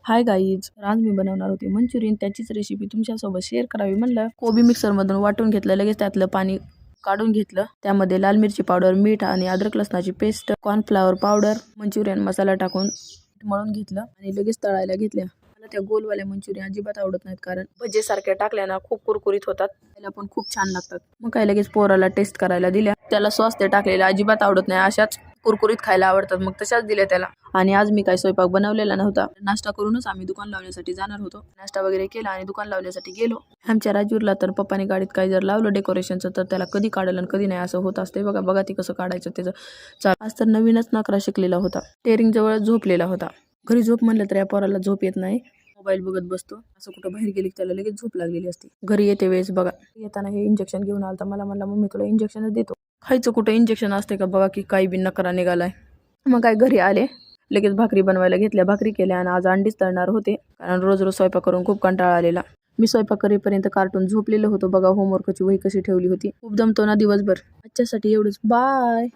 Hi guys, आज मी बनवणार होते मंचुरियन. त्याचीच रेसिपी तुमच्यासोबत शेअर करावी म्हणलं. कोबी मिक्सरमधून वाटून घेतलं, लगेच त्यातलं पाणी काढून घेतलं. त्यामध्ये लाल मिरची पावडर, मीठ आणि अद्रक लसणाची पेस्ट, कॉर्नफ्लॉवर पावडर, मंचुरियन मसाला टाकून मळून घेतलं आणि लगेच तळायला घेतल्या. मला त्या गोलवाल्या मंचुरियन अजिबात आवडत नाहीत, कारण भजे सारख्या टाकल्या ना खूप कुरकुरीत होतात, त्याला पण खूप छान लागतात. मग काय लगेच पोराला टेस्ट करायला दिल्या. त्याला सॉस ते टाकलेला अजिबात आवडत नाही, अशाच कुरकुरीत खायला आवडतात, मग तशाच दिल्या त्याला. आणि आज मी काही स्वयंपाक बनवलेला नव्हता. नाश्ता करूनच आम्ही दुकान लावण्यासाठी जाणार होतो. नाश्ता वगैरे केला आणि दुकान लावण्यासाठी गेलो. आमच्या राजूरला तर पप्पाने गाडीत काही जर लावलं डेकोरेशनचं तर त्याला कधी काढलं आणि कधी नाही असं होत असते. बघा बघा ती कसं काढायचं त्याचं. आज तर नवीनच नकरा शिकलेला होता. टेरिंग जवळ झोपलेला होता. घरी झोप म्हणलं तर या पोराला झोप येत नाही, मोबाईल बघत बसतो. असं कुठं बाहेर गेली त्याला लगेच झोप लागलेली असते. घरी येते वेळेस बघा येताना हे इंजेक्शन घेऊन आलता. मला म्हणला मम्मी तुला इंजेक्शनच देतो. खायचं कुठं इंजेक्शन असते का बघा की काही बी नकरा निघालाय. मग काय घरी आले, लगेच भाकरी बनवायला घेतल्या. भाकरी केल्या आणि आज अंडीच तळणार होते, कारण रोज रोज स्वयंपाक करून खूप कंटाळा आलेला. मी स्वयंपाक करेपर्यंत कार्टून झोपलेलं होतं. बघा होमवर्कची वही कशी ठेवली होती. खूप दमतो ना दिवसभर. आजच्यासाठी एवढंच, बाय.